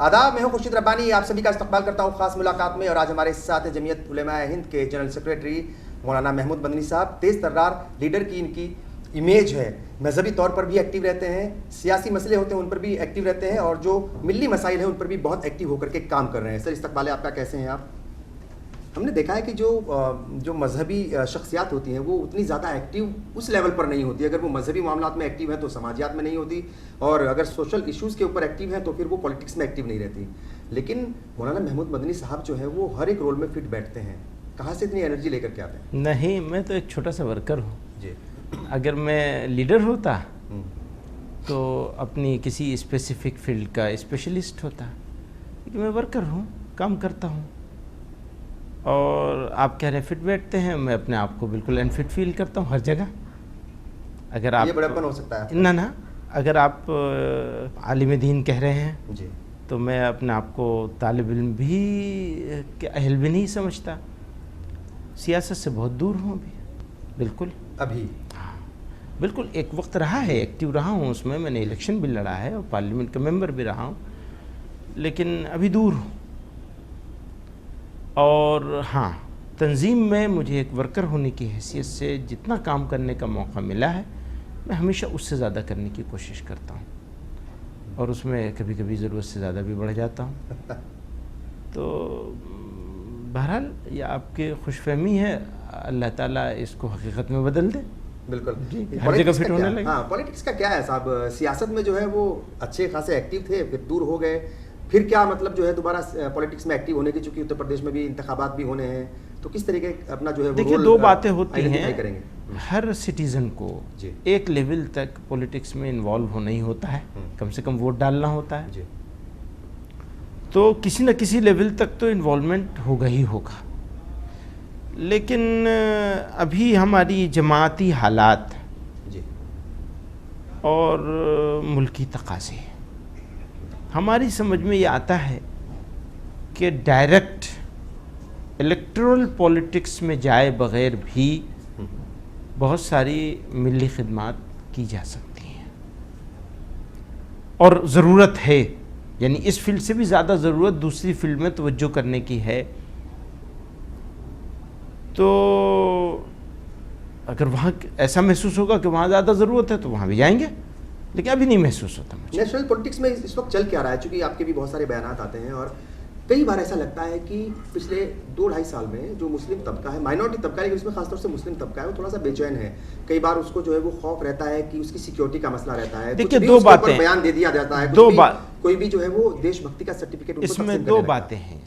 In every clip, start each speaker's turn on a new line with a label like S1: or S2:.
S1: آداب، میں ہوں خورشید ربانی، آپ سبھی کا استقبال کرتا ہوں خاص ملاقات میں. اور آج ہمارے ساتھ جمعیت علماء ہند کے جنرل سیکریٹری مولانا محمود مدنی صاحب. تیز ترار لیڈر کی ان کی امیج ہے. مذہبی طور پر بھی ایکٹیو رہتے ہیں، سیاسی مسئلے ہوتے ہیں ان پر بھی ایکٹیو رہتے ہیں، اور جو ملی مسائل ہیں ان پر بھی بہت ایکٹیو ہو کر کے کام کر رہے ہیں. سر استقبال ہے آپ کا، کیسے ہیں آپ؟ ہم نے دیکھا ہے کہ جو مذہبی شخصیات ہوتی ہیں وہ اتنی زیادہ ایکٹیو اس لیول پر نہیں ہوتی. اگر وہ مذہبی معاملات میں ایکٹیو ہیں تو سماجیات میں نہیں ہوتی، اور اگر سوشل ایشوز کے اوپر ایکٹیو ہیں تو پھر وہ پولیٹکس میں ایکٹیو نہیں رہتی. لیکن مولانا محمود مدنی صاحب جو ہیں وہ ہر ایک رول میں فٹ بیٹھتے ہیں. کہاں سے اتنی انرجی لے کر کے آتے ہیں؟
S2: نہیں، میں تو ایک چھوٹا سا ورکر ہوں.
S1: جی.
S2: اگر میں لیڈر ہوتا تو اپنی کسی اسپیسیفک فیلڈ کا اسپیشلسٹ ہوتا، لیکن میں ورکر ہوں، کام کرتا ہوں. اور آپ کہہ رہے ہیں فٹ بیٹھتے ہیں، میں اپنے آپ کو بالکل انفٹ فیل کرتا ہوں ہر جگہ. اگر آپ
S1: یہ بڑپن ہو سکتا ہے
S2: نہ اگر آپ عالم دین کہہ رہے ہیں
S1: جی،
S2: تو میں اپنے آپ کو طالب علم بھی کہ اہل بھی نہیں سمجھتا. سیاست سے بہت دور ہوں ابھی، بالکل
S1: ابھی.
S2: ہاں بالکل. ایک وقت رہا ہے، ایکٹیو رہا ہوں اس میں نے الیکشن بھی لڑا ہے اور پارلیمنٹ کا ممبر بھی رہا ہوں، لیکن ابھی دور ہوں. اور ہاں، تنظیم میں مجھے ایک ورکر ہونے کی حیثیت سے جتنا کام کرنے کا موقع ملا ہے میں ہمیشہ اس سے زیادہ کرنے کی کوشش کرتا ہوں، اور اس میں کبھی کبھی ضرورت سے زیادہ بھی بڑھ جاتا ہوں. تو بہرحال یہ آپ کی خوش فہمی ہے، اللہ تعالیٰ اس کو حقیقت میں بدل دے.
S1: بالکل
S2: جی، ہر جگہ فٹ ہونے لگے.
S1: ہاں، پولیٹکس کا کیا ہے صاحب؟ سیاست میں جو ہے وہ اچھے خاصے ایکٹیو تھے، پھر دور ہو گئے، پھر کیا مطلب جو ہے دوبارہ پولیٹکس میں ایکٹیو ہونے کی، چونکہ اتر پردیش میں بھی انتخابات بھی ہونے ہیں، تو کس طریقے اپنا جو ہے
S2: دیکھیے دو باتیں ہوتی ہیں. ہر سٹیزن کو ایک لیول تک پولیٹکس میں انوالو ہونا ہی ہوتا ہے، کم سے کم ووٹ ڈالنا ہوتا ہے. تو کسی نہ کسی لیول تک تو انوالومنٹ ہوگا ہی ہوگا. لیکن ابھی ہماری جماعتی حالات اور ملکی تقاضے، ہماری سمجھ میں یہ آتا ہے کہ ڈائریکٹ الیکٹرل پولیٹکس میں جائے بغیر بھی بہت ساری ملی خدمات کی جا سکتی ہیں، اور ضرورت ہے. یعنی اس فیلڈ سے بھی زیادہ ضرورت دوسری فیلڈ میں توجہ کرنے کی ہے. تو اگر وہاں ایسا محسوس ہوگا کہ وہاں زیادہ ضرورت ہے تو وہاں بھی جائیں گے، لیکن ابھی نہیں محسوس ہوتا مجھے.
S1: نیشنل پولیٹکس میں اس وقت چل کیا رہا ہے؟ چونکہ آپ کے بھی بہت سارے بیانات آتے ہیں، اور کئی بار ایسا لگتا ہے کہ پچھلے 2-2.5 سال میں جو مسلم طبقہ ہے، مائنورٹی طبقہ ہے لیکن اس میں خاص طور سے مسلم طبقہ ہے، وہ تھوڑا سا بے چین ہے. کئی بار اس کو جو ہے وہ خوف رہتا ہے کہ اس کی سیکیورٹی کا مسئلہ رہتا ہے.
S2: دیکھیے دو باتیں
S1: بیان دے دیا جاتا ہے، کوئی بھی جو ہے وہ دیش بھکتی کا سرٹیفکیٹ
S2: اس میں دو باتیں ہیں.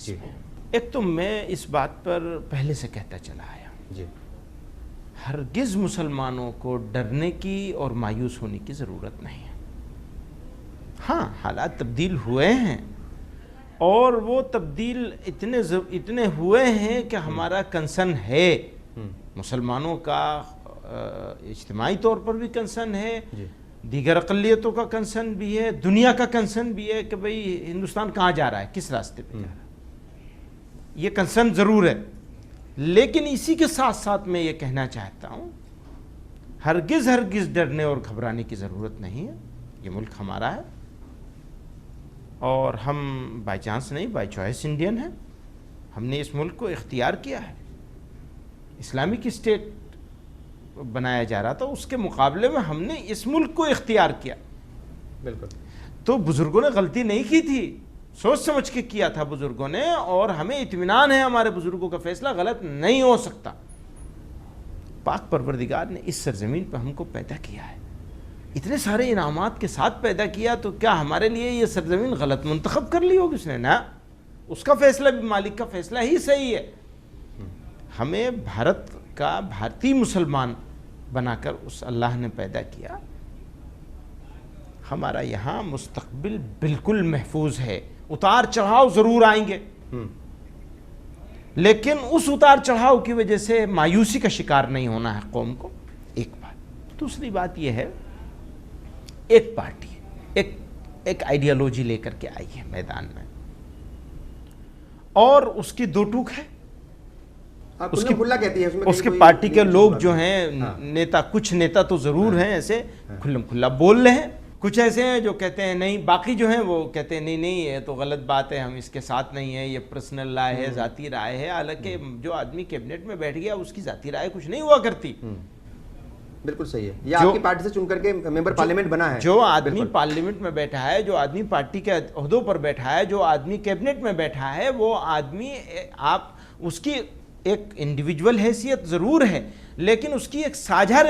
S2: ایک تو میں اس بات پر پہلے سے کہتا چلا آیا، ہرگز مسلمانوں کو ڈرنے کی اور مایوس ہونے کی ضرورت نہیں ہے. ہاں، حالات تبدیل ہوئے ہیں، اور وہ تبدیل اتنے ہوئے ہیں کہ ہمارا کنسرن ہے، مسلمانوں کا اجتماعی طور پر بھی کنسرن ہے، دیگر اقلیتوں کا کنسرن بھی ہے، دنیا کا کنسرن بھی ہے کہ بھئی ہندوستان کہاں جا رہا ہے، کس راستے پہ جا رہا ہے. یہ کنسرن ضرور ہے. لیکن اسی کے ساتھ ساتھ میں یہ کہنا چاہتا ہوں، ہرگز ڈرنے اور گھبرانے کی ضرورت نہیں ہے. یہ ملک ہمارا ہے، اور ہم بائی چانس نہیں، بائی چوائس انڈین ہیں. ہم نے اس ملک کو اختیار کیا ہے. اسلامک اسٹیٹ بنایا جا رہا تھا، اس کے مقابلے میں ہم نے اس ملک کو اختیار کیا.
S1: بالکل.
S2: تو بزرگوں نے غلطی نہیں کی تھی، سوچ سمجھ کے کیا تھا بزرگوں نے، اور ہمیں اطمینان ہے ہمارے بزرگوں کا فیصلہ غلط نہیں ہو سکتا. پاک پروردگار نے اس سرزمین پہ ہم کو پیدا کیا ہے، اتنے سارے انعامات کے ساتھ پیدا کیا، تو کیا ہمارے لیے یہ سرزمین غلط منتخب کر لی ہوگی اس نے؟ نہ، اس کا فیصلہ بھی مالک کا فیصلہ ہی صحیح ہے. ہمیں بھارت کا بھارتی مسلمان بنا کر اس اللہ نے پیدا کیا. ہمارا یہاں مستقبل بالکل محفوظ ہے. اتار چڑھاؤ ضرور آئیں گے، لیکن اس اتار چڑھاؤ کی وجہ سے مایوسی کا شکار نہیں ہونا ہے قوم کو. ایک بات. دوسری بات یہ ہے، ایک پارٹی ایک آئیڈیالوجی لے کر کے آئی ہے میدان میں، اور اس کی دو ٹوک ہے. اس کی پارٹی کے لوگ جو ہیں نیتا، کچھ نیتا تو ضرور ہیں ایسے کھلم کھلا بول رہے ہیں، کچھ ایسے ہیں جو کہتے ہیں نہیں، باقی جو ہیں وہ کہتے ہیں نہیں یہ تو غلط بات ہے، ہم اس کے ساتھ نہیں ہیں، یہ پرسنل رائے ہے، ذاتی رائے ہے. حالانکہ جو آدمی کیبنٹ میں بیٹھ گیا اس کی ذاتی رائے کچھ نہیں ہوا کرتی.
S1: بالکل صحیح ہے. یہ آپ کی پارٹی سے چن کر کے ممبر پارلیمنٹ بنا ہے.
S2: جو آدمی پارلیمنٹ میں بیٹھا ہے، جو آدمی پارٹی کے عہدوں پر بیٹھا ہے، جو آدمی کیبنٹ میں بیٹھا ہے، وہ آدمی آپ اس کی ایک انڈیویجول حیثیت ضرور ہے لیکن اس کی ایک ساجھا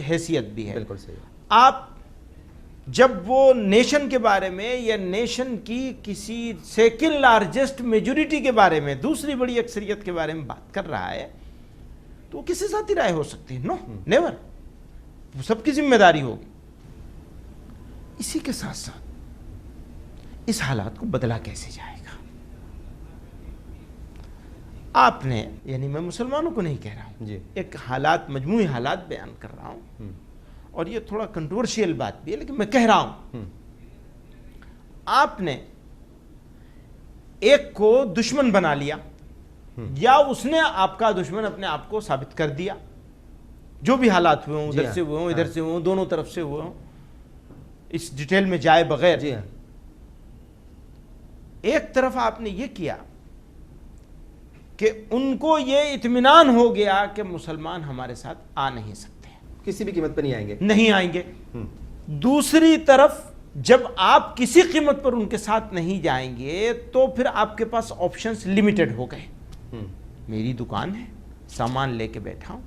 S2: حیثیت بھی ہے.
S1: بالکل صحیح.
S2: آپ جب وہ نیشن کے بارے میں یا نیشن کی کسی سیکنڈ لارجسٹ میجورٹی کے بارے میں، دوسری بڑی اکثریت کے بارے میں بات کر رہا ہے تو وہ کسی ذاتی رائے ہو سکتی ہے؟ نو، نیور. وہ سب کی ذمہ داری ہوگی. اسی کے ساتھ ساتھ اس حالات کو بدلا کیسے جائے گا؟ آپ نے، یعنی میں مسلمانوں کو نہیں کہہ رہا ہوں، ایک حالات، مجموعی حالات بیان کر رہا ہوں، اور یہ تھوڑا کنٹروورشیل بات بھی ہے لیکن میں کہہ رہا ہوں. آپ نے ایک کو دشمن بنا لیا یا اس نے آپ کا دشمن اپنے آپ کو ثابت کر دیا، جو بھی حالات ہوئے ہوں، ادھر سے ہوئے ہوں، ادھر سے ہوئے ہوں، دونوں طرف سے ہوئے ہوں، اس ڈیٹیل میں جائے بغیر. ایک طرف آپ نے یہ کیا کہ ان کو یہ اطمینان ہو گیا کہ مسلمان ہمارے ساتھ آ نہیں سکتے،
S1: کسی بھی قیمت پر
S2: نہیں آئیں گے. دوسری طرف جب آپ کسی قیمت پر ان کے ساتھ نہیں جائیں گے تو پھر آپ کے پاس آپشنز لیمیٹڈ ہو گئے. میری دکان ہے، سامان لے کے بیٹھا ہوں،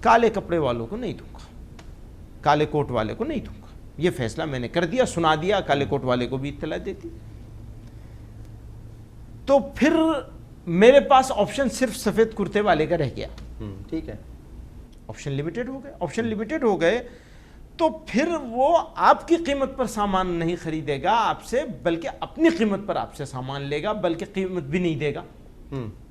S2: کالے کپڑے والوں کو نہیں دوں گا، کالے کوٹ والے کو نہیں دوں گا. یہ فیصلہ میں نے کر دیا، سنا دیا، کالے کوٹ والے کو بھی اطلاع دیتی. تو پھر میرے پاس آپشن صرف سفید کرتے والے کا رہ گیا.
S1: ٹھیک ہے.
S2: آپشن لیمیٹڈ ہو گئے. آپشن لیمیٹڈ ہو گئے تو پھر وہ آپ کی قیمت پر سامان نہیں خریدے گا آپ سے، بلکہ اپنی قیمت پر آپ سے سامان لے گا، بلکہ قیمت بھی نہیں دے گا.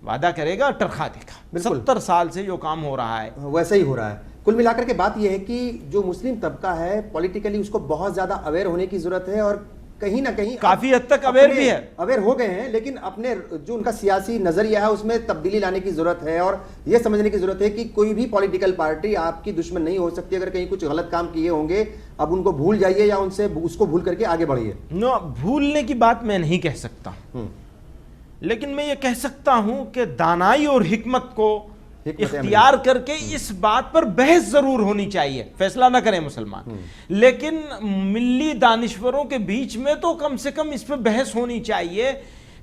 S2: وعدہ کرے گا، ٹرخا دے گا. 70 سال سے جو کام ہو رہا ہے
S1: ویسا ہی ہو رہا ہے. کل ملا کر کے بات یہ ہے کہ جو مسلم طبقہ ہے پولیٹیکلی اس کو بہت زیادہ اویئر ہونے کی ضرورت ہے، اور کہیں نہ کہیں
S2: کافی حد تک اویئر بھی ہے،
S1: اویئر ہو گئے ہیں، لیکن اپنے جو ان کا سیاسی نظریہ ہے اس میں تبدیلی لانے کی ضرورت ہے، اور یہ سمجھنے کی ضرورت ہے کہ کوئی بھی پولیٹیکل پارٹی آپ کی دشمن نہیں ہو سکتی. اگر کہیں کچھ غلط کام کیے ہوں گے اب ان کو بھول جائیے یا ان سے اس کو بھول کر کے آگے بڑھیے.
S2: نو، بھولنے کی بات میں نہیں کہہ سکتا، لیکن میں یہ کہہ سکتا ہوں کہ دانائی اور حکمت کو اختیار کر کے اس بات پر بحث ضرور ہونی چاہیے. فیصلہ نہ کریں مسلمان، لیکن ملی دانشوروں کے بیچ میں تو کم سے کم اس پہ بحث ہونی چاہیے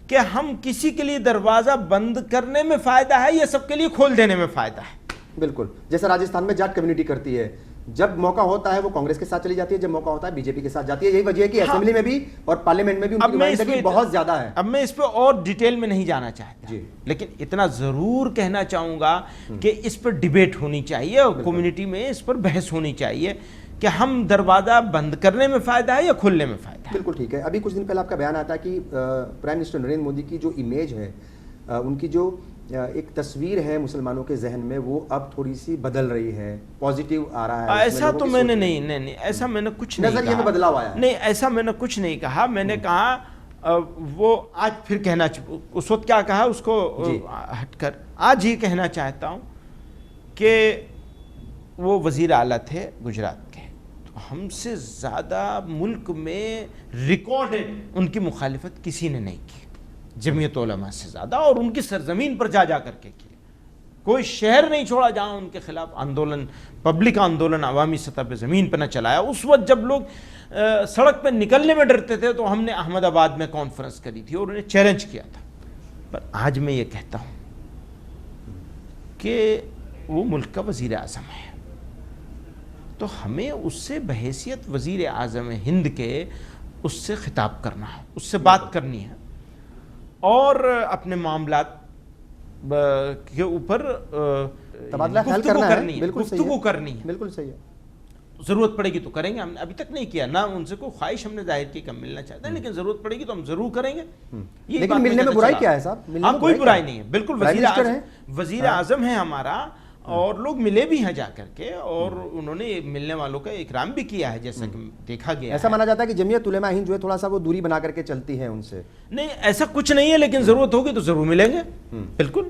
S2: کہ ہم کسی کے لیے دروازہ بند کرنے میں فائدہ ہے یا سب کے لیے کھول دینے میں فائدہ ہے.
S1: بالکل جیسا راجستھان میں جاٹ کمیونٹی کرتی ہے، جب موقع ہوتا ہے وہ کانگریس کے ساتھ چلی جاتی ہے، جب موقع ہوتا ہے بی جے پی کے ساتھ جاتی ہے. یہی وجہ ہے کہ اسمبلی میں بھی اور پارلیمنٹ میں بھی ان کی نمائندگی بہت زیادہ ہے.
S2: اب میں اس پہ اور ڈیٹیل میں نہیں جانا چاہتا، لیکن اتنا ضرور کہنا چاہوں گا کہ اس پر ڈیبیٹ ہونی چاہیے اور کمیونٹی میں اس پر بحث ہونی چاہیے کہ ہم دروازہ بند کرنے میں فائدہ ہے یا کھولنے میں فائدہ ہے.
S1: بالکل ٹھیک ہے. ابھی کچھ دن پہلے آپ کا بیان آتا ہے کہ پرائم منسٹر نریندر مودی کی جو امیج ہے، ان کی جو ایک تصویر ہے مسلمانوں کے ذہن میں، وہ اب تھوڑی سی بدل رہی ہے، پازیٹیو آ رہا ہے.
S2: ایسا تو میں نے نہیں ایسا میں نے کچھ نہیں کہا.
S1: نظریے میں بدلاؤ آیا؟
S2: نہیں، ایسا میں نے کچھ نہیں کہا. میں نے کہا وہ آج پھر کہنا، اس وقت کیا کہا اس کو ہٹ کر آج یہ کہنا چاہتا ہوں کہ وہ وزیر اعلیٰ تھے گجرات کے، تو ہم سے زیادہ ملک میں ریکارڈڈ ان کی مخالفت کسی نے نہیں کی، جمعیت علماء سے زیادہ، اور ان کی سرزمین پر جا کر کے کی. کوئی شہر نہیں چھوڑا جہاں ان کے خلاف آندولن، پبلک آندولن عوامی سطح پہ زمین پہ نہ چلایا. اس وقت جب لوگ سڑک پہ نکلنے میں ڈرتے تھے تو ہم نے احمد آباد میں کانفرنس کری تھی اور انہیں چیلنج کیا تھا. پر آج میں یہ کہتا ہوں کہ وہ ملک کا وزیر اعظم ہے، تو ہمیں اس سے بحیثیت وزیر اعظم ہند کے اس سے خطاب کرنا ہے، اس سے بات کرنی ہے، اور اپنے معاملات کے اوپر گفتگو کرنی ہے. گفتگو کرنی ہے.
S1: بالکل صحیح ہے.
S2: ضرورت پڑے گی تو کریں گے. ہم نے ابھی تک نہیں کیا، نہ ان سے کوئی خواہش ہم نے ظاہر کی کہ ہم ملنا چاہتے ہیں، لیکن ضرورت پڑے گی تو ہم ضرور کریں گے.
S1: لیکن ملنے میں برائی کیا ہے صاحب؟
S2: ہاں، کوئی برائی نہیں ہے. بالکل وزیر اعظم ہے ہمارا، اور لوگ ملے بھی ہیں جا کر کے، اور انہوں نے ملنے والوں کا اکرام بھی کیا ہے، جیسا کہ دیکھا گیا.
S1: ایسا مانا جاتا ہے کہ جمعیت علماء ہند جو ہے تھوڑا سا وہ دوری بنا کر کے چلتی ہے ان سے.
S2: نہیں، ایسا کچھ نہیں ہے، لیکن ضرورت ہوگی تو ضرور ملیں گے. بالکل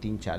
S2: 3-4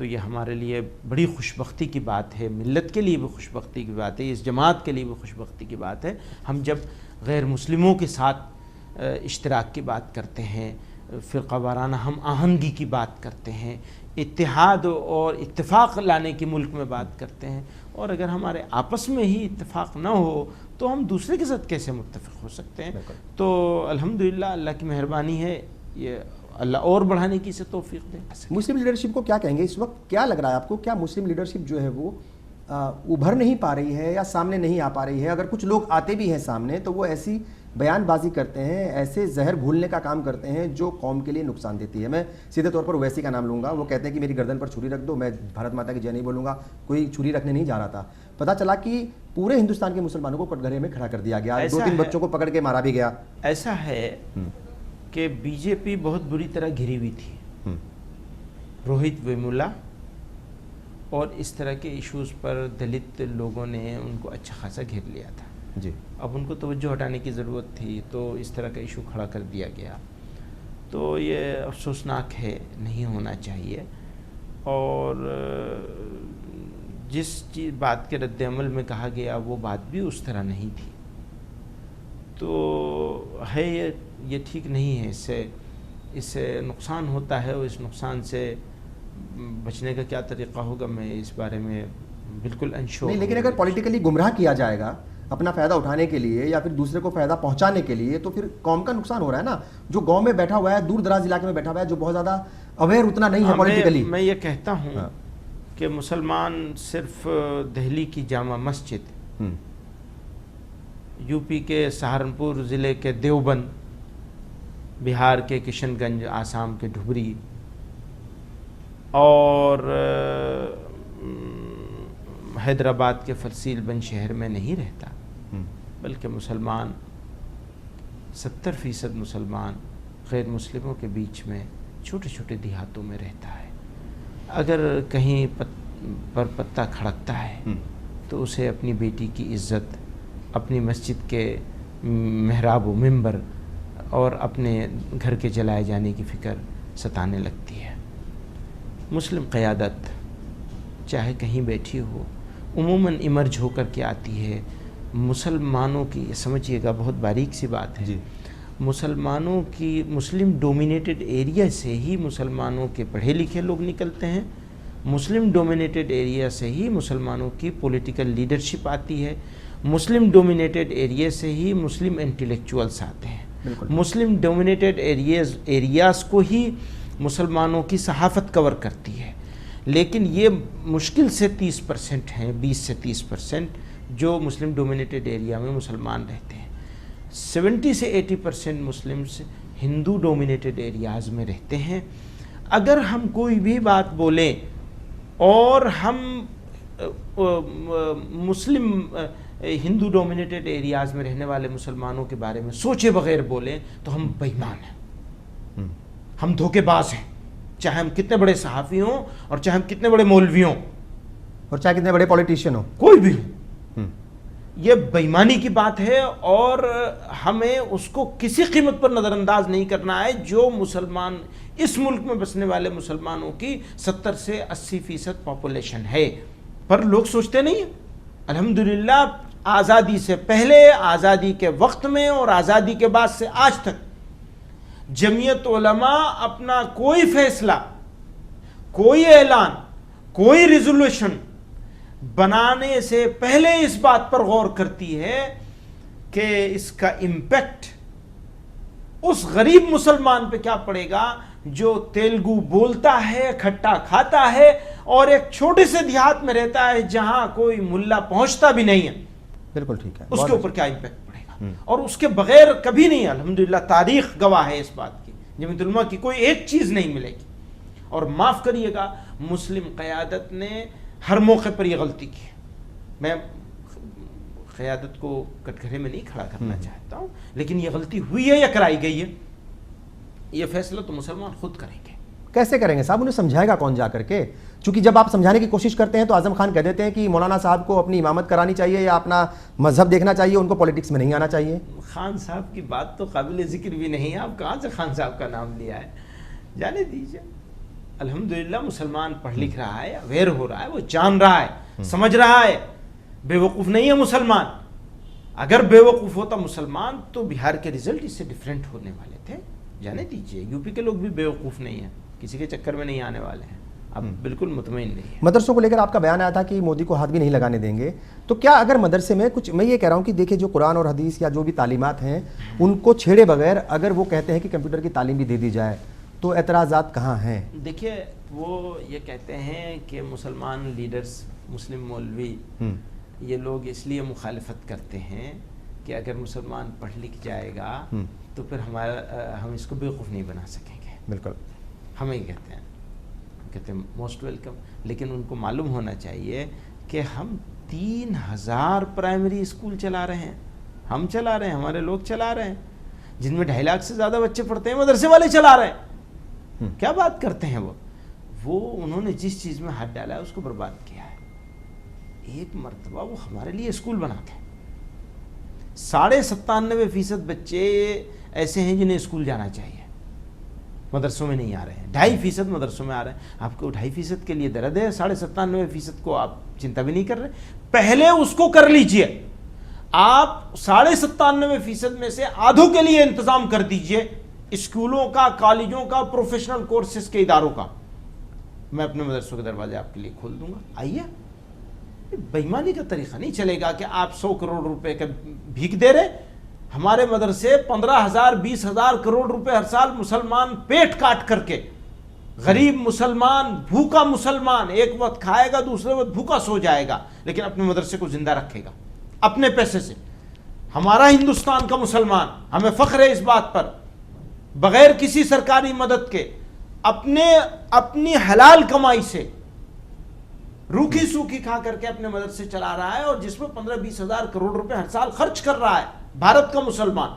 S2: تو یہ ہمارے لیے بڑی خوش بختی کی بات ہے، ملت کے لیے بھی خوش بختی کی بات ہے، اس جماعت کے لیے بھی خوش بختی کی بات ہے. ہم جب غیر مسلموں کے ساتھ اشتراک کی بات کرتے ہیں، فرقہ وارانہ ہم آہنگی کی بات کرتے ہیں، اتحاد اور اتفاق لانے کی ملک میں بات کرتے ہیں، اور اگر ہمارے آپس میں ہی اتفاق نہ ہو تو ہم دوسرے کے ساتھ کیسے متفق ہو سکتے ہیں؟ تو الحمدللہ اللہ کی مہربانی ہے، یہ اللہ اور بڑھانے کی سے توفیق دے.
S1: مسلم لیڈرشپ کو کیا کہیں گے اس وقت؟ کیا لگ رہا ہے آپ کو، کیا مسلم لیڈرشپ جو ہے وہ ابھر نہیں پا رہی ہے یا سامنے نہیں آ پا رہی ہے؟ اگر کچھ لوگ آتے بھی ہیں سامنے تو وہ ایسی بیان بازی کرتے ہیں، ایسے زہر گھولنے کا کام کرتے ہیں جو قوم کے لیے نقصان دیتی ہے. میں سیدھے طور پر اویسی کا نام لوں گا. وہ کہتے ہیں کہ میری گردن پر چھری رکھ دو، میں بھارت ماتا کی جے نہیں بولوں گا. کوئی چھری رکھنے نہیں جا رہا تھا، پتہ چلا کہ پورے ہندوستان کے مسلمانوں کو کٹگرے میں کھڑا کر دیا گیا، 2-3 بچوں کو پکڑ کے مارا بھی گیا.
S2: ایسا ہے کہ بی جے پی بہت بری طرح گھری ہوئی تھی. روہت ویمولا اور اس طرح کے ایشوز پر دلت لوگوں نے ان کو اچھا خاصا گھیر لیا تھا.
S1: جی
S2: اب ان کو توجہ ہٹانے کی ضرورت تھی تو اس طرح کا ایشو کھڑا کر دیا گیا. تو یہ افسوسناک ہے، نہیں ہونا چاہیے. اور جس چیز بات کے رد عمل میں کہا گیا وہ بات بھی اس طرح نہیں تھی. تو ہے یہ ٹھیک نہیں ہے. اس سے نقصان ہوتا ہے، اور اس نقصان سے بچنے کا کیا طریقہ ہوگا میں اس بارے میں بالکل انشور
S1: نہیں. لیکن اگر پولیٹیکلی گمراہ کیا جائے گا اپنا فائدہ اٹھانے کے لیے یا پھر دوسرے کو فائدہ پہنچانے کے لیے تو پھر قوم کا نقصان ہو رہا ہے نا. جو گاؤں میں بیٹھا ہوا ہے، دور دراز علاقے میں بیٹھا ہوا ہے، جو بہت زیادہ اویئر اتنا نہیں ہے پولیٹیکلی.
S2: میں یہ کہتا ہوں کہ مسلمان صرف دہلی کی جامع مسجد، یو پی کے سہارنپور ضلع کے دیوبند، بہار کے کشن گنج، آسام کے ڈھبری اور حیدرآباد کے فرسیل بند شہر میں نہیں رہتا، بلکہ مسلمان 70% مسلمان غیر مسلموں کے بیچ میں چھوٹے چھوٹے دیہاتوں میں رہتا ہے. اگر کہیں پر پتہ کھڑکتا ہے تو اسے اپنی بیٹی کی عزت، اپنی مسجد کے محراب و منبر اور اپنے گھر کے جلائے جانے کی فکر ستانے لگتی ہے. مسلم قیادت چاہے کہیں بیٹھی ہو عموماً ایمرج ہو کر کے آتی ہے. مسلمانوں کی، سمجھیے گا بہت باریک سی بات ہے، مسلمانوں کی مسلم ڈومینیٹڈ ایریا سے ہی مسلمانوں کے پڑھے لکھے لوگ نکلتے ہیں. مسلم ڈومینیٹڈ ایریا سے ہی مسلمانوں کی پولیٹیکل لیڈرشپ آتی ہے. مسلم ڈومینیٹڈ ایریا سے ہی مسلم انٹلیکچوئلس آتے ہیں. مسلم ڈومینیٹڈ ایریاز کو ہی مسلمانوں کی صحافت کور کرتی ہے. لیکن یہ مشکل سے 30% ہیں، 20 سے 30% جو مسلم ڈومینیٹڈ ایریا میں مسلمان رہتے ہیں. 70 سے 80% مسلمس ہندو ڈومینیٹڈ ایریاز میں رہتے ہیں. اگر ہم کوئی بھی بات بولیں اور ہم مسلم ہندو ڈومینیٹڈ ایریاز میں رہنے والے مسلمانوں کے بارے میں سوچے بغیر بولیں تو ہم بے ایمان ہیں، ہم دھوکے باز ہیں، چاہے ہم کتنے بڑے صحافی ہوں اور چاہے ہم کتنے بڑے مولوی ہوں
S1: اور چاہے کتنے بڑے پولیٹیشین ہوں،
S2: کوئی بھی ہو. یہ بے ایمانی کی بات ہے اور ہمیں اس کو کسی قیمت پر نظر انداز نہیں کرنا ہے. جو مسلمان اس ملک میں بسنے والے مسلمانوں کی 70 سے 80% پاپولیشن ہے، پر لوگ سوچتے نہیں ہیں. الحمدللہ آزادی سے پہلے، آزادی کے وقت میں اور آزادی کے بعد سے آج تک جمعیت علماء اپنا کوئی فیصلہ، کوئی اعلان، کوئی ریزولوشن بنانے سے پہلے اس بات پر غور کرتی ہے کہ اس کا امپیکٹ اس غریب مسلمان پہ کیا پڑے گا جو تیلگو بولتا ہے، کھٹا کھاتا ہے اور ایک چھوٹے سے دیہات میں رہتا ہے جہاں کوئی ملا پہنچتا بھی نہیں ہے.
S1: بالکل ٹھیک ہے.
S2: اس کے اوپر کیا امپیکٹ پڑے گا، اور اس کے بغیر کبھی نہیں. الحمدللہ تاریخ گواہ ہے اس بات کی، جمعیت علماء کی کوئی ایک چیز نہیں ملے گی. اور معاف کریے گا، مسلم قیادت نے ہر موقع پر یہ غلطی کی. میں قیادت کو کٹگرے میں نہیں کھڑا کرنا چاہتا ہوں، لیکن یہ غلطی ہوئی ہے یا کرائی گئی ہے، یہ فیصلہ تو مسلمان خود کریں گے.
S1: کیسے کریں گے صاحب؟ انہیں سمجھائے گا کون جا کر کے؟ چونکہ جب آپ سمجھانے کی کوشش کرتے ہیں تو اعظم خان کہہ دیتے ہیں کہ مولانا صاحب کو اپنی امامت کرانی چاہیے یا اپنا مذہب دیکھنا چاہیے، ان کو پولیٹکس میں نہیں آنا چاہیے.
S2: خان صاحب کی بات تو قابل ذکر بھی نہیں ہے. آپ کہاں سے خان صاحب کا نام لیا ہے؟ جانے دیجیے. الحمدللہ مسلمان پڑھ لکھ رہا ہے, اویئر ہو رہا ہے, وہ جان رہا ہے, سمجھ رہا ہے, بے وقوف نہیں ہے مسلمان. اگر بے وقوف ہوتا مسلمان تو بہار کے ریزلٹ اس سے ڈیفرنٹ ہونے والے تھے. جانے دیجئے, یو پی کے لوگ بھی بے وقوف نہیں ہیں, کسی کے چکر میں نہیں آنے والے ہیں, اب بالکل مطمئن نہیں ہے.
S1: مدرسوں کو لے کر آپ کا بیان آیا تھا کہ مودی کو ہاتھ بھی نہیں لگانے دیں گے, تو کیا اگر مدرسے میں کچھ, میں یہ کہہ رہا ہوں کہ دیکھیں جو قرآن اور حدیث یا جو بھی تعلیمات ہیں ان کو چھیڑے بغیر اگر وہ کہتے ہیں کہ کمپیوٹر کی تعلیم بھی دے دی جائے تو اعتراضات کہاں ہیں؟
S2: دیکھیے وہ یہ کہتے ہیں کہ مسلمان لیڈرز, مسلم مولوی, یہ لوگ اس لیے مخالفت کرتے ہیں کہ اگر مسلمان پڑھ لکھ جائے گا تو پھر ہم اس کو بیوقوف نہیں بنا سکیں گے.
S1: بالکل
S2: ہمیں ہی کہتے ہیں موسٹ ویلکم. لیکن ان کو معلوم ہونا چاہیے کہ ہم 3000 پرائمری اسکول چلا رہے ہیں, ہم چلا رہے ہیں, ہمارے لوگ چلا رہے ہیں, جن میں 2.5 لاکھ سے زیادہ بچے پڑھتے ہیں, مدرسے والے چلا رہے ہیں. کیا بات کرتے ہیں وہ انہوں نے جس چیز میں ہاتھ ڈالا ہے اس کو برباد کیا ہے. ایک مرتبہ وہ ہمارے لیے اسکول بناتے ہیں, 97.5% بچے ایسے ہیں جنہیں اسکول جانا چاہیے, مدرسوں میں نہیں آ رہے ہیں. 2.5% مدرسوں میں آ رہے ہیں. آپ کو 2.5% کے لیے درد ہے, 97.5% کو آپ چنتا بھی نہیں کر رہے. پہلے اس کو کر لیجئے. آپ 97.5% میں سے آدھوں کے لیے انتظام کر دیجئے, اسکولوں کا, کالجوں کا, پروفیشنل کورسز کے اداروں کا. میں اپنے مدرسوں کے دروازے آپ کے لیے کھول دوں گا, آئیے. بے ایمانی کا طریقہ نہیں چلے گا کہ آپ 100 کروڑ روپے کا بھیک دے رہے. ہمارے مدرسے 15,000 20,000 کروڑ روپے ہر سال مسلمان پیٹ کاٹ کر کے, غریب مسلمان, بھوکا مسلمان, ایک وقت کھائے گا دوسرے وقت بھوکا سو جائے گا, لیکن اپنے مدرسے کو زندہ رکھے گا اپنے پیسے سے. ہمارا ہندوستان کا مسلمان, ہمیں فخر ہے اس بات پر, بغیر کسی سرکاری مدد کے اپنی حلال کمائی سے روکھی سوکھی کھا کر کے اپنے مدرسے چلا رہا ہے, اور جس میں 15-20 ہزار کروڑ روپے ہر سال خرچ کر رہا ہے بھارت کا مسلمان.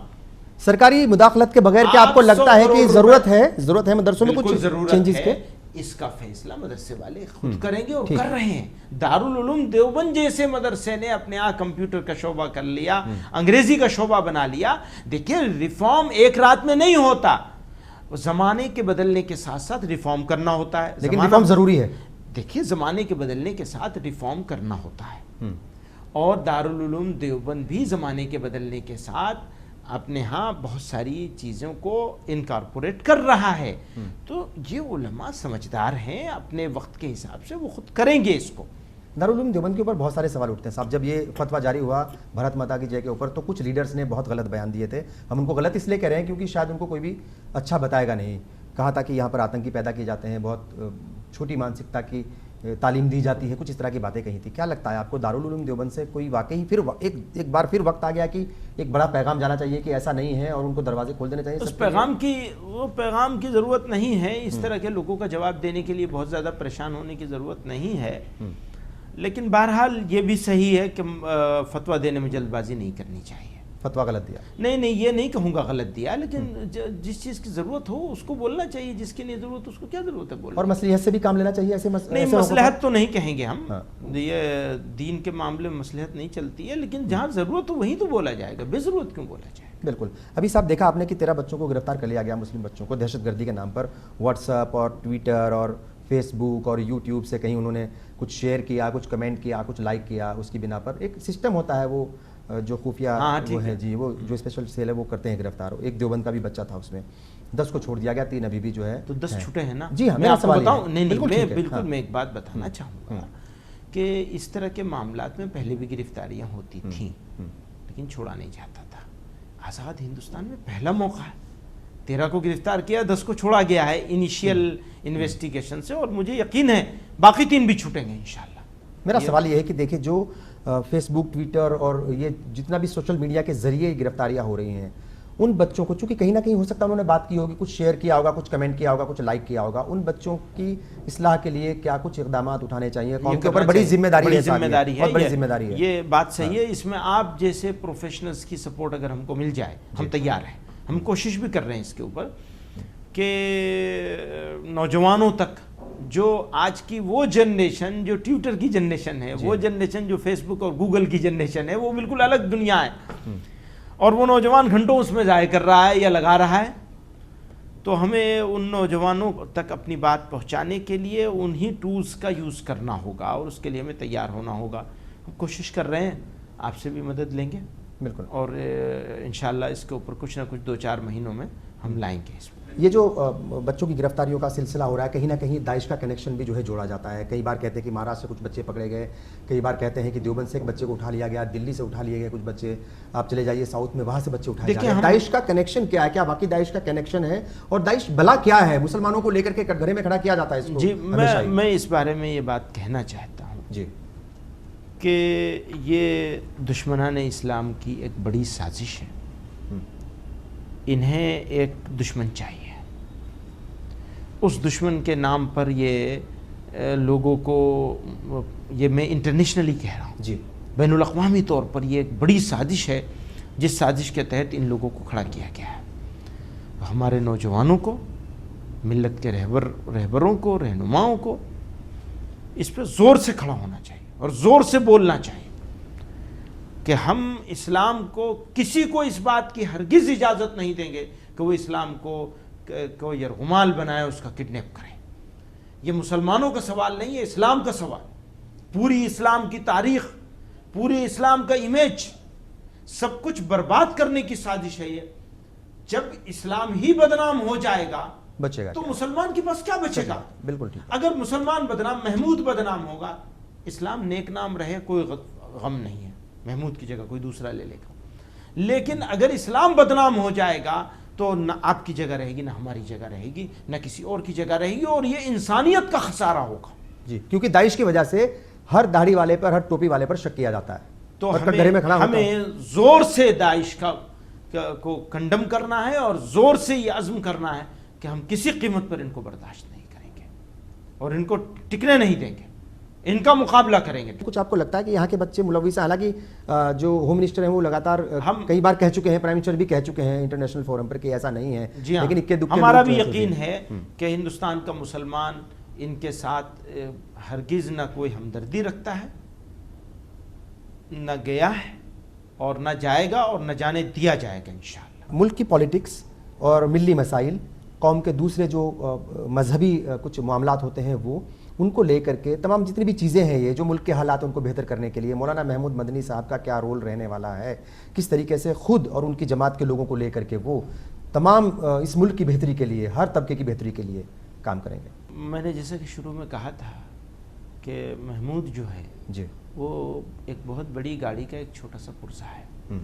S1: سرکاری مداخلت کے بغیر کیا آپ کو لگتا ہے کہ ضرورت ہے مدرسوں میں کچھ چینجز کے؟
S2: اس کا فیصلہ مدرسے والے خود کریں گے, اور کر رہے ہیں. دارالعلوم دیوبند جیسے مدرسے نے اپنے یہاں کمپیوٹر کا شعبہ کر لیا, انگریزی کا شعبہ بنا لیا. دیکھیں ریفارم ایک رات میں نہیں ہوتا, زمانے کے بدلنے کے ساتھ ساتھ ریفارم کرنا ہوتا ہے.
S1: لیکن ریفارم ضروری ہے.
S2: دیکھیے زمانے کے بدلنے کے ساتھ ریفارم کرنا ہوتا ہے, اور دارالعلوم دیوبند بھی زمانے کے بدلنے کے ساتھ اپنے ہاں بہت ساری چیزوں کو انکارپوریٹ کر رہا ہے. تو یہ علماء سمجھدار ہیں, اپنے وقت کے حساب سے وہ خود کریں گے اس کو.
S1: دارالعلوم دیوبند کے اوپر بہت سارے سوال اٹھتے ہیں صاحب. جب یہ فتویٰ جاری ہوا بھارت ماتا کی جے کے اوپر تو کچھ لیڈرز نے بہت غلط بیان دیے تھے. ہم ان کو غلط اس لیے کہہ رہے ہیں کیونکہ شاید ان کو کوئی بھی اچھا بتائے گا نہیں. کہا تھا کہ یہاں پر آتنکی پیدا کیے جاتے ہیں, بہت چھوٹی مانسکتا کی تعلیم دی جاتی ہے, کچھ اس طرح کی باتیں کہی تھی. کیا لگتا ہے آپ کو دارالعلوم دیوبند سے کوئی واقعی پھر ایک بار پھر وقت آ گیا کہ ایک بڑا پیغام جانا چاہیے کہ ایسا نہیں ہے, اور ان کو دروازے کھول دینے چاہیے؟
S2: اس پیغام کی ضرورت نہیں ہے. اس طرح کے لوگوں کا جواب دینے کے لیے بہت زیادہ پریشان ہونے کی ضرورت نہیں ہے. لیکن بہرحال یہ بھی صحیح ہے کہ فتویٰ دینے میں جلد بازی نہیں کرنی چاہیے.
S1: فتویٰ غلط دیا؟
S2: نہیں, یہ نہیں کہوں گا غلط دیا, لیکن جس چیز کی ضرورت ہو اس کو بولنا چاہیے, جس کی نہیں ضرورت اس کو کیا ضرورت ہے بولنے.
S1: اور مصلحت سے بھی کام لینا چاہیے. ایسے
S2: نہیں, مصلحت تو نہیں کہیں گے ہم, یہ دین کے معاملے میں مصلحت نہیں چلتی ہے, لیکن جہاں ضرورت ہو وہیں تو بولا جائے گا, بے ضرورت کیوں بولا جائے گا.
S1: بالکل. ابھی صاحب دیکھا آپ نے کہ 13 بچوں کو گرفتار کر لیا گیا, مسلم بچوں کو, دہشت گردی کے نام پر واٹس ایپ اور ٹویٹر اور فیس بک اور یوٹیوب سے کہیں انہوں نے کچھ شیئر کیا, کچھ کمنٹ کیا, کچھ لائک کیا. اس کی بنا پر ایک سسٹم ہوتا ہے وہ جو خفیہ وہ ہے جی, وہ جو اسپیشل سیل ہے وہ کرتے ہیں گرفتار. ایک دیوبند کا بھی بچہ تھا, اس میں 10 کو چھوڑ دیا گیا, 3 ابھی بھی جو ہے.
S2: تو 10 چھوٹے ہیں نا.
S1: جی ہاں,
S2: میں آپ کو بتاؤں, بالکل میں ایک بات بتانا چاہوں گا کہ اس طرح کے معاملات میں پہلے بھی گرفتاریاں ہوتی تھیں, لیکن چھوڑا نہیں جاتا تھا. آزاد ہندوستان میں پہلا موقع ہے, 13 کو گرفتار کیا, 10 کو چھوڑا گیا ہے انیشیل انویسٹیگیشن سے, اور مجھے یقین ہے باقی 3 بھی چھوٹیں گے انشاءاللہ.
S1: میرا سوال یہ ہے کہ دیکھیں جو فیس بک, ٹویٹر اور یہ جتنا بھی سوشل میڈیا کے ذریعے گرفتاریاں ہو رہی ہیں, ان بچوں کو چونکہ کہیں نہ کہیں ہو سکتا ہے انہوں نے بات کی ہوگی, کچھ شیئر کیا ہوگا, کچھ کمنٹ کیا ہوگا, کچھ لائک کیا ہوگا, ان بچوں کی اصلاح کے لیے کیا کچھ اقدامات اٹھانے چاہیے؟ قوم کے اوپر بڑی ذمہ داری ہے.
S2: یہ بات صحیح ہے. اس میں آپ جیسے پروفیشنلز کی سپورٹ اگر ہم کو مل جائے, ہم تیار ہیں, ہم کوشش بھی کر رہے ہیں اس کے اوپر کہ نوجوانوں تک, جو آج کی وہ جنریشن جو ٹویٹر کی جنریشن ہے, وہ جنریشن جو فیس بک اور گوگل کی جنریشن ہے, وہ بالکل الگ دنیا ہے, اور وہ نوجوان گھنٹوں اس میں ضائع کر رہا ہے یا لگا رہا ہے. تو ہمیں ان نوجوانوں تک اپنی بات پہنچانے کے لیے انہی ٹولز کا یوز کرنا ہوگا اور اس کے لیے ہمیں تیار ہونا ہوگا. ہم کوشش کر رہے ہیں, آپ سے بھی مدد لیں گے
S1: بالکل,
S2: اور انشاءاللہ اس کے اوپر کچھ نہ کچھ 2-4 مہینوں میں ہم لائیں گے. اس میں
S1: یہ جو بچوں کی گرفتاریوں کا سلسلہ ہو رہا ہے, کہیں نہ کہیں داعش کا کنیکشن بھی جو ہے جوڑا جاتا ہے. کئی بار کہتے ہیں کہ مہاراشٹر سے کچھ بچے پکڑے گئے, کئی بار کہتے ہیں کہ دیوبند سے ایک بچے کو اٹھا لیا گیا, دلی سے اٹھا لیے گئے کچھ بچے, آپ چلے جائیے ساؤتھ میں وہاں سے بچے اٹھائے جائیں. داعش کا کنیکشن کیا ہے, کیا واقعی داعش کا کنیکشن ہے, اور داعش بلا کیا ہے؟ مسلمانوں کو لے کر کے کٹگرے میں کھڑا کیا جاتا ہے اس کو.
S2: جی, میں اس بارے میں یہ بات کہنا چاہتا ہوں
S1: جی
S2: کہ یہ دشمنان اسلام کی ایک بڑی سازش ہے. انہیں ایک دشمن چاہیے, اس دشمن کے نام پر یہ لوگوں کو, یہ میں انٹرنیشنلی کہہ رہا ہوں,
S1: جی
S2: بین الاقوامی طور پر یہ ایک بڑی سازش ہے جس سازش کے تحت ان لوگوں کو کھڑا کیا گیا ہے. ہمارے نوجوانوں کو, ملت کے رہبروں کو, رہنماؤں کو اس پہ زور سے کھڑا ہونا چاہیے اور زور سے بولنا چاہیے کہ ہم اسلام کو, کسی کو اس بات کی ہرگز اجازت نہیں دیں گے کہ وہ اسلام کو یرغمال بنائے, اس کا کڈنیپ کریں. یہ مسلمانوں کا سوال نہیں ہے, اسلام کا سوال. پوری اسلام کی تاریخ, پوری اسلام کا امیج, سب کچھ برباد کرنے کی سازش ہے یہ. جب اسلام ہی بدنام ہو جائے گا
S1: بچے گا
S2: تو مسلمان کے پاس کیا بچے گا؟
S1: بالکل ٹھیک.
S2: اگر مسلمان بدنام, محمود بدنام ہوگا, اسلام نیک نام رہے, کوئی غم نہیں ہے, محمود کی جگہ کوئی دوسرا لے لے گا. لیکن اگر اسلام بدنام ہو جائے گا تو نہ آپ کی جگہ رہے گی, نہ ہماری جگہ رہے گی, نہ کسی اور کی جگہ رہے گی, اور یہ انسانیت کا خسارہ ہوگا.
S1: جی, کیونکہ داعش کی وجہ سے ہر داڑھی والے پر, ہر ٹوپی والے پر شک کیا جاتا ہے.
S2: تو ہمیں زور سے داعش کو کنڈم کرنا ہے اور زور سے یہ عزم کرنا ہے کہ ہم کسی قیمت پر ان کو برداشت نہیں کریں گے اور ان کو ٹکنے نہیں دیں گے, ان کا مقابلہ کریں گے.
S1: کچھ آپ کو لگتا ہے کہ یہاں کے بچے ملوث ہیں؟ حالانکہ جو ہوم منسٹر ہیں وہ لگاتار کئی بار کہہ چکے ہیں, پرائم منسٹر بھی کہہ چکے ہیں انٹرنیشنل فورم پر کہ ایسا نہیں ہے.
S2: جی ہاں,
S1: لیکن
S2: ہمارا بھی یقین ہے کہ ہندوستان کا مسلمان ان کے ساتھ ہرگز نہ کوئی ہمدردی رکھتا ہے, نہ گیا ہے اور نہ جائے گا اور نہ جانے دیا جائے گا انشاءاللہ.
S1: ملک کی پالیٹکس اور ملی مسائل, قوم کے دوسرے جو مذہبی کچھ معاملات ہوتے ہیں وہ, ان کو لے کر کے تمام جتنی بھی چیزیں ہیں, یہ جو ملک کے حالات ان کو بہتر کرنے کے لیے مولانا محمود مدنی صاحب کا کیا رول رہنے والا ہے, کس طریقے سے خود اور ان کی جماعت کے لوگوں کو لے کر کے وہ تمام اس ملک کی بہتری کے لیے, ہر طبقے کی بہتری کے لیے کام کریں گے.
S2: میں نے جیسا کہ شروع میں کہا تھا کہ محمود جو ہے
S1: جی,
S2: وہ ایک بہت بڑی گاڑی کا ایک چھوٹا سا پرزہ ہے,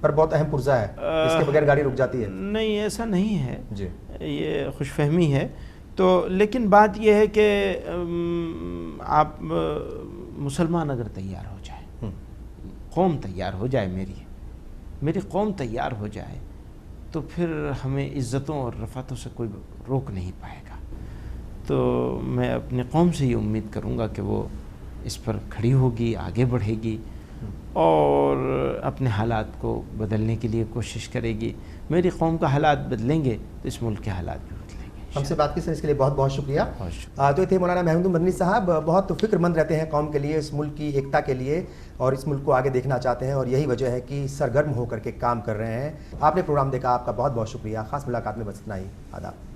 S1: پر بہت اہم پرزہ ہے, اس کے بغیر گاڑی رک جاتی ہے.
S2: نہیں, ایسا نہیں ہے
S1: جی,
S2: یہ خوش فہمی ہے. تو لیکن بات یہ ہے کہ آپ مسلمان اگر تیار ہو جائے, قوم تیار ہو جائے, میری قوم تیار ہو جائے, تو پھر ہمیں عزتوں اور رفعتوں سے کوئی روک نہیں پائے گا. تو میں اپنی قوم سے یہ امید کروں گا کہ وہ اس پر کھڑی ہوگی, آگے بڑھے گی اور اپنے حالات کو بدلنے کے لیے کوشش کرے گی. میری قوم کا حالات بدلیں گے تو اس ملک کے حالات بھی بدلیں گے.
S1: ہم سے بات کی سر, اس کے لیے بہت بہت شکریہ. تو یہ تھے مولانا محمود مدنی صاحب, بہت فکر مند رہتے ہیں قوم کے لیے, اس ملک کی ایکتا کے لیے, اور اس ملک کو آگے دیکھنا چاہتے ہیں, اور یہی وجہ ہے کہ سرگرم ہو کر کے کام کر رہے ہیں. آپ نے پروگرام دیکھا, آپ کا بہت بہت شکریہ. خاص ملاقات میں بس اتنا ہی. آداب.